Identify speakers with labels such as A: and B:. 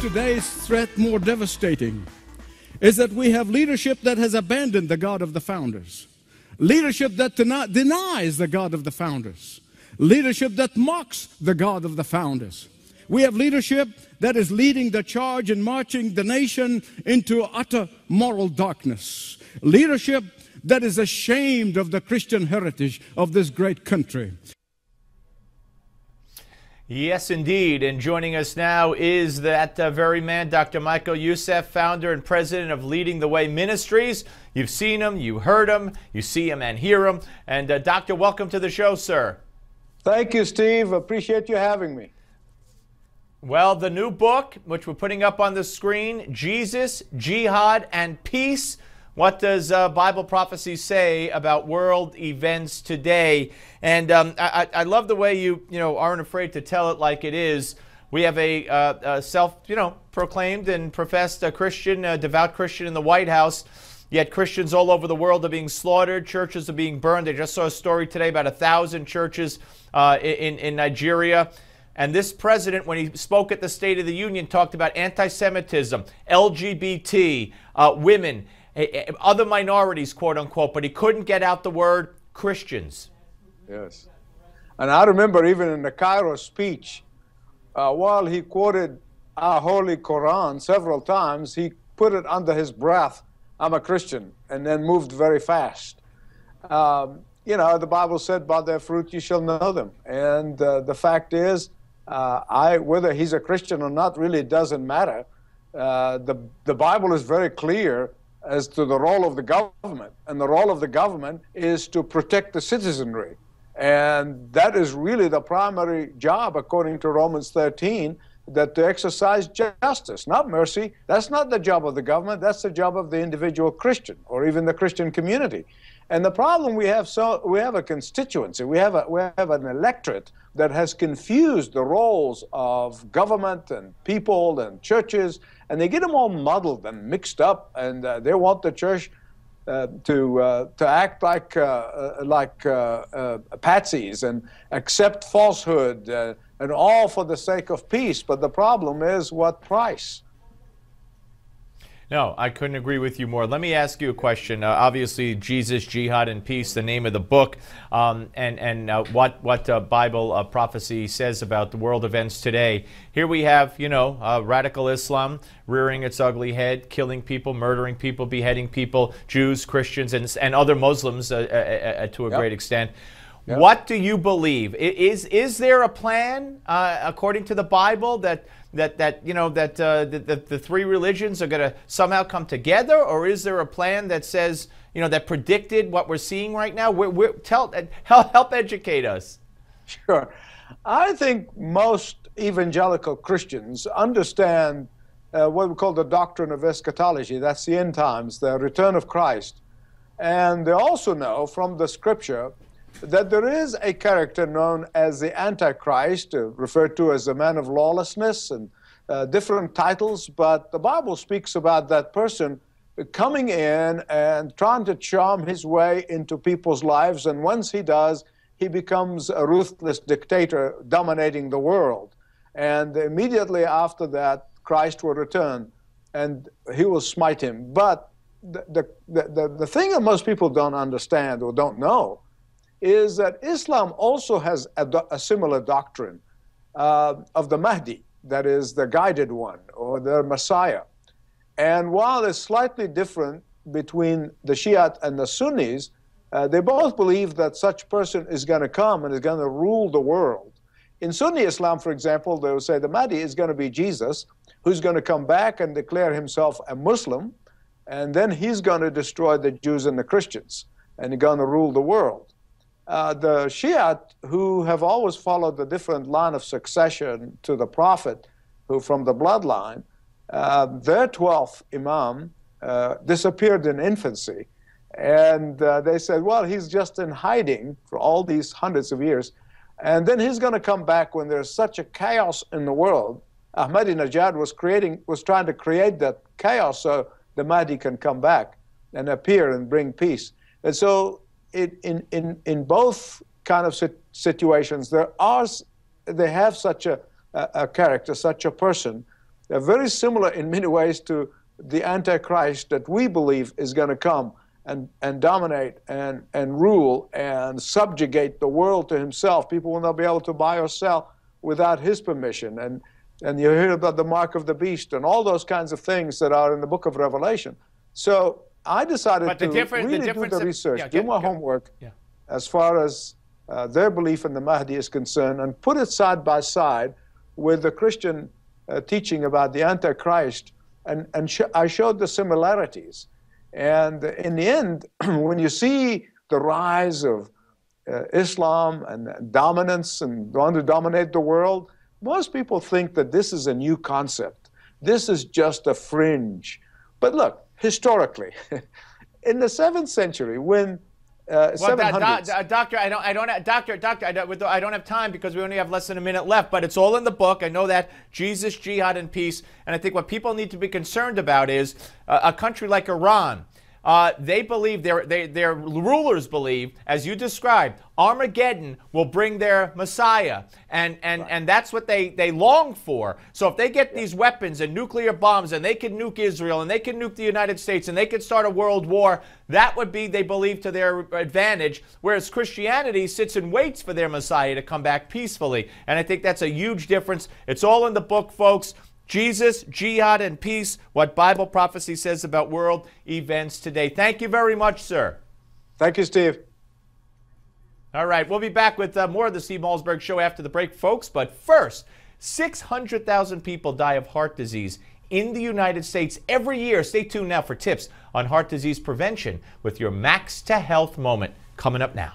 A: today's threat more devastating is that we have leadership that has abandoned the God of the founders, leadership that denies the God of the founders, leadership that mocks the God of the founders. We have leadership that is leading the charge and marching the nation into utter moral darkness, leadership that is ashamed of the Christian heritage of this great country.
B: Yes, indeed. And joining us now is that very man, Dr. Michael Youssef, founder and president of Leading the Way Ministries. You've seen him, you heard him, you see him and hear him. And Doctor, welcome to the show, sir.
C: Thank you, Steve. Appreciate you having me.
B: Well, the new book, which we're putting up on the screen, Jesus, Jihad, and Peace. What does Bible prophecy say about world events today? And I love the way you aren't afraid to tell it like it is. We have a proclaimed and professed Christian, devout Christian in the White House. Yet Christians all over the world are being slaughtered. Churches are being burned. I just saw a story today about 1,000 churches in Nigeria. And this president, when he spoke at the State of the Union, talked about anti-Semitism, LGBT, women, other minorities, quote unquote, but he couldn't get out the word Christians.
C: Yes. And I remember even in the Cairo speech, while he quoted our Holy Quran several times, he put it under his breath, "I'm a Christian," and then moved very fast. The Bible said, "By their fruit you shall know them." And the fact is, whether he's a Christian or not really doesn't matter. The Bible is very clear as to the role of the government, and the role of the government is to protect the citizenry, and that is really the primary job, according to Romans 13, that to exercise justice, not mercy. That's not the job of the government. That's the job of the individual Christian, or even the Christian community. And the problem we have a constituency, we have an electorate that has confused the roles of government and people and churches, and they get them all muddled and mixed up, and they want the church to act like patsies and accept falsehood, and all for the sake of peace. But the problem is, what price?
B: No, I couldn't agree with you more. Let me ask you a question. Obviously, Jesus, Jihad, and Peace, the name of the book, and what Bible prophecy says about the world events today. Here we have, radical Islam rearing its ugly head, killing people, murdering people, beheading people, Jews, Christians, and other Muslims to a great extent. Yep. What do you believe? Is there a plan, according to the Bible, that the three religions are going to somehow come together, or is there a plan that says, that predicted what we're seeing right now? Help educate us.
C: Sure. I think most evangelical Christians understand what we call the doctrine of eschatology. That's the end times, the return of Christ. And they also know from the scripture that there is a character known as the Antichrist, referred to as the man of lawlessness, and different titles, but the Bible speaks about that person coming in and trying to charm his way into people's lives, and once he does, he becomes a ruthless dictator dominating the world. And immediately after that, Christ will return, and he will smite him. But the thing that most people don't understand or don't know is that Islam also has a similar doctrine of the Mahdi, that is the guided one, or the Messiah. And while it's slightly different between the Shiite and the Sunnis, they both believe that such person is going to come and is going to rule the world. In Sunni Islam, for example, they will say the Mahdi is going to be Jesus, who's going to come back and declare himself a Muslim, and then he's going to destroy the Jews and the Christians, and he's going to rule the world. The Shiite, who have always followed the different line of succession to the Prophet, who from the bloodline, their 12th Imam disappeared in infancy. And they said, well, he's just in hiding for all these hundreds of years. And then he's going to come back when there's such a chaos in the world. Ahmadinejad was trying to create that chaos so the Mahdi can come back and appear and bring peace. And so in both kind of situations, they have such a character, such a person. They're very similar in many ways to the Antichrist that we believe is going to come and dominate and rule and subjugate the world to himself. People will not be able to buy or sell without his permission. And you hear about the mark of the beast and all those kinds of things that are in the book of Revelation. So I decided to really do the research, do my homework as far as their belief in the Mahdi is concerned, and put it side by side with the Christian teaching about the Antichrist, and I showed the similarities. And in the end, when you see the rise of Islam and dominance and want to dominate the world, most people think that this is a new concept. This is just a fringe. But look, historically, in the 7th century, when
B: Doctor, I don't have time because we only have less than a minute left, but it's all in the book. I know that. Jesus, Jihad, and Peace. And I think what people need to be concerned about is a country like Iran. They believe, their rulers believe, as you described, Armageddon will bring their Messiah. And that's what they long for. So if they get these weapons and nuclear bombs and they can nuke Israel and they can nuke the United States and they can start a world war, that would be, they believe, to their advantage. Whereas Christianity sits and waits for their Messiah to come back peacefully. And I think that's a huge difference. It's all in the book, folks. Jesus, Jihad, and Peace, what Bible prophecy says about world events today. Thank you very much, sir.
C: Thank you, Steve.
B: All right, we'll be back with more of the Steve Malzberg Show after the break, folks. But first, 600,000 people die of heart disease in the United States every year. Stay tuned now for tips on heart disease prevention with your Max to Health moment coming up now.